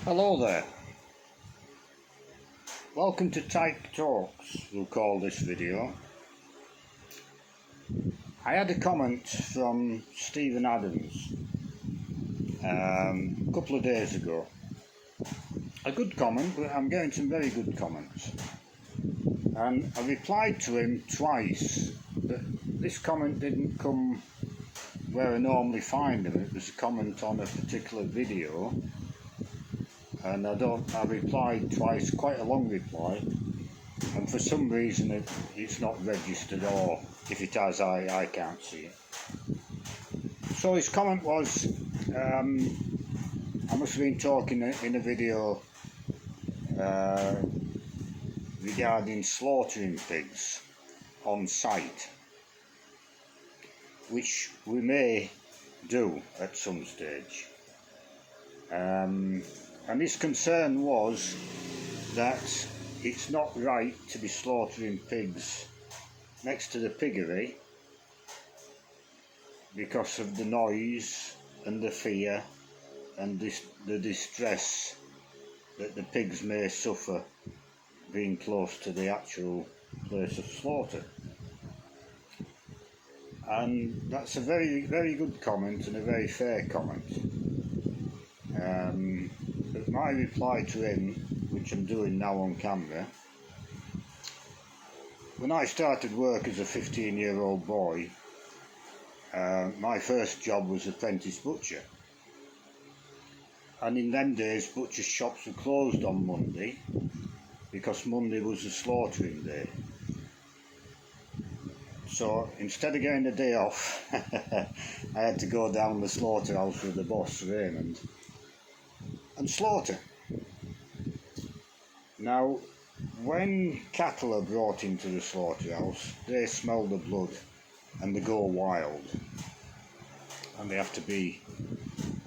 Hello there. Welcome to Tyke Talks, we'll call this video. I had a comment from Stephen Adams a couple of days ago. A good comment, but I'm getting some very good comments. And I replied to him twice, but this comment didn't come where I normally find them. It was a comment on a particular video. And I replied twice, quite a long reply, and for some reason it's not registered, or if it has, I can't see it. So his comment was, I must have been talking in a video regarding slaughtering pigs on site, which we may do at some stage. And his concern was that it's not right to be slaughtering pigs next to the piggery because of the noise and the fear and the distress that the pigs may suffer being close to the actual place of slaughter. And that's a very, very good comment and a very fair comment. But my reply to him, which I'm doing now on camera, when I started work as a 15-year-old boy, my first job was apprentice butcher. And in them days, butcher shops were closed on Monday because Monday was a slaughtering day. So instead of getting a day off, I had to go down the slaughterhouse with the boss, Raymond, and slaughter. Now, when cattle are brought into the slaughterhouse, they smell the blood and they go wild, and they have to be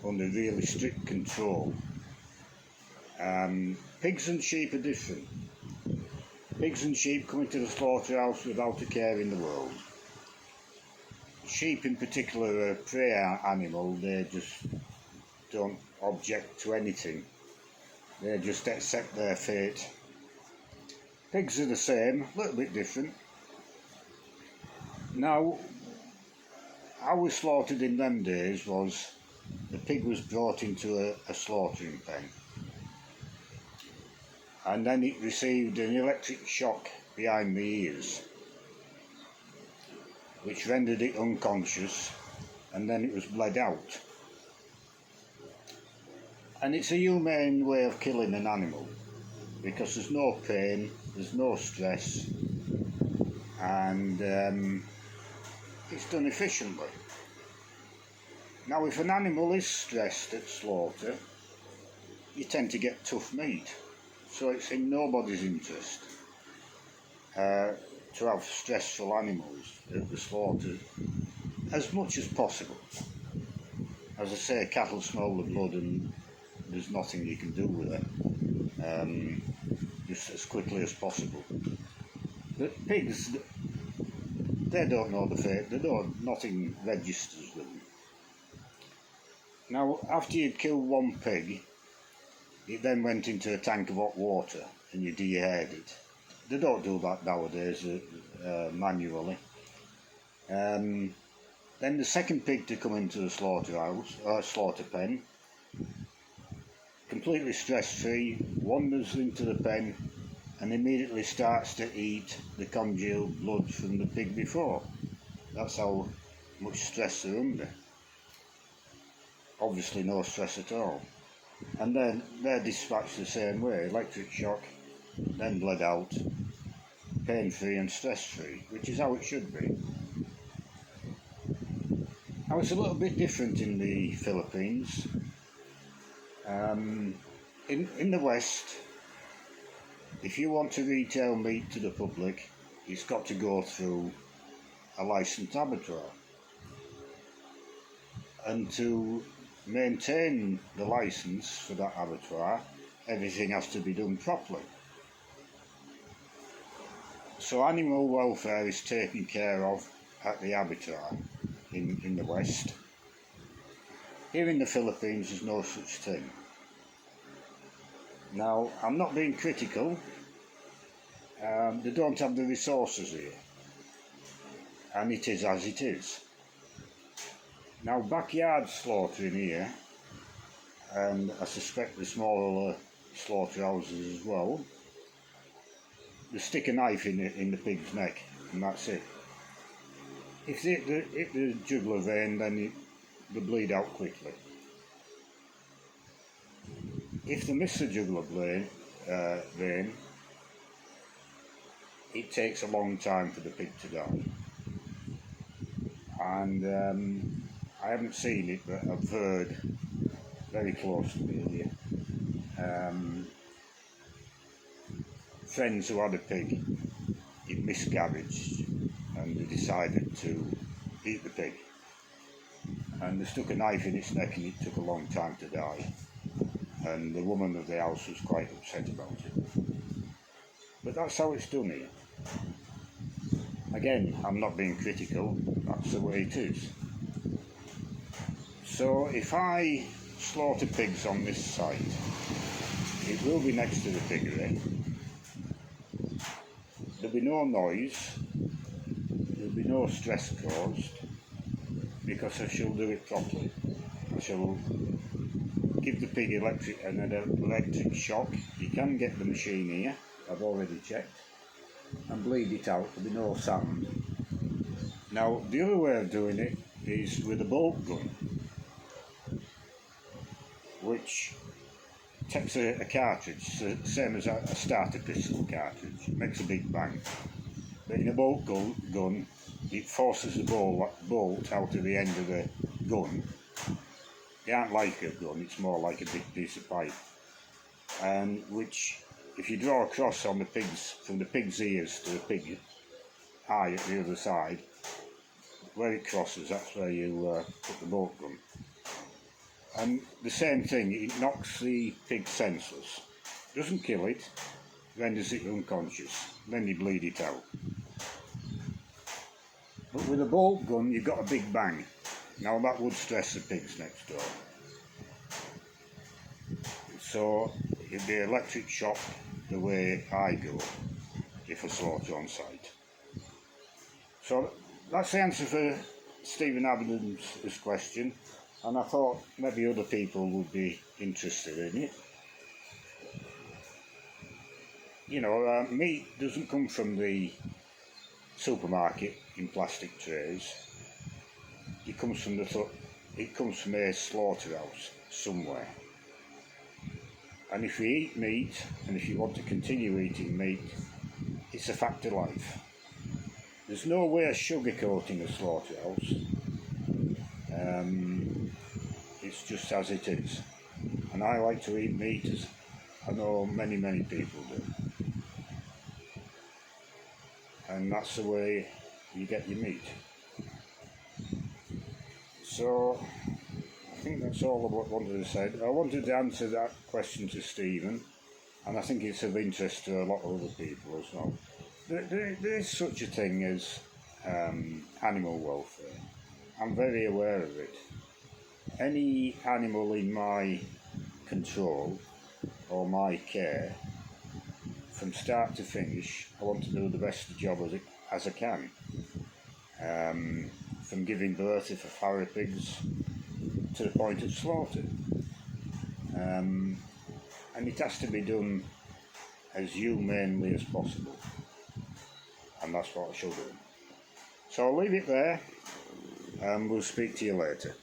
under really strict control. Pigs and sheep are different. Pigs and sheep come into the slaughterhouse without a care in the world. Sheep in particular are a prey animal. They just don't object to anything. They just accept their fate. Pigs are the same, a little bit different. Now, how we slaughtered in them days was the pig was brought into a slaughtering pen, and then it received an electric shock behind the ears, which rendered it unconscious, and then it was bled out. And it's a humane way of killing an animal because there's no pain, there's no stress, and it's done efficiently. Now, if an animal is stressed at slaughter, you tend to get tough meat. So it's in nobody's interest to have stressful animals at the slaughter as much as possible. As I say, cattle smell the blood and there's nothing you can do with it, just as quickly as possible. But pigs, they don't know the fate, nothing registers with them. Now, after you'd killed one pig, it then went into a tank of hot water and you de-haired it. They don't do that nowadays manually. Then the second pig to come into the slaughterhouse, slaughter pen, completely stress-free, wanders into the pen and immediately starts to eat the congealed blood from the pig before. That's how much stress they're under. Obviously no stress at all. And then they're dispatched the same way, electric shock, then bled out, pain-free and stress-free, which is how it should be. Now, it's a little bit different in the Philippines. In the West, if you want to retail meat to the public, it's got to go through a licensed abattoir. And to maintain the license for that abattoir, everything has to be done properly. So animal welfare is taken care of at the abattoir in the West. Here in the Philippines there's no such thing. Now, I'm not being critical, they don't have the resources here, and it is as it is. Now, backyard slaughtering here, and I suspect the smaller slaughterhouses as well, they stick a knife in the pig's neck, and that's it. If they hit the jugular vein, then they bleed out quickly. If they miss the jugular vein, it takes a long time for the pig to die. And I haven't seen it, but I've heard very close to me here. Friends who had a pig, it miscarriaged, and they decided to eat the pig. And they stuck a knife in its neck, and it took a long time to die. And the woman of the house was quite upset about it. But that's how it's done here. Again, I'm not being critical, that's the way it is. So if I slaughter pigs on this site, it will be next to the piggery. There'll be no noise, there'll be no stress caused, because I shall do it properly. I shall give the pig an electric shock. You can get the machine here, I've already checked, and bleed it out. There'll be no sound. Now, the other way of doing it is with a bolt gun, which takes a cartridge, same as a starter pistol cartridge, makes a big bang. But in a bolt gun, it forces the bolt out of the end of the gun. It ain't like a gun, it's more like a big piece of pipe. And which, if you draw a cross on the pigs, from the pig's ears to the pig eye at the other side, where it crosses, that's where you put the bolt gun. And the same thing, it knocks the pig senseless. Doesn't kill it, renders it unconscious, then you bleed it out. But with a bolt gun, you've got a big bang. Now that would stress the pigs next door. So it'd be electric shock the way I go if I slaughter on site. So that's the answer for Stephen Abingdon's question, and I thought maybe other people would be interested in it. You know, meat doesn't come from the supermarket in plastic trays. It comes from a slaughterhouse somewhere. And if you eat meat, and if you want to continue eating meat, it's a fact of life. There's no way of sugarcoating a slaughterhouse. It's just as it is. And I like to eat meat, as I know many people do. And that's the way you get your meat. So I think that's all I wanted to say. I wanted to answer that question to Stephen, and I think it's of interest to a lot of other people as well. There is such a thing as animal welfare. I'm very aware of it. Any animal in my control or my care, from start to finish, I want to do the best job as I can. From giving birth, if I farrow pigs, to the point of slaughter. And it has to be done as humanely as possible. And that's what I shall do. So I'll leave it there, and we'll speak to you later.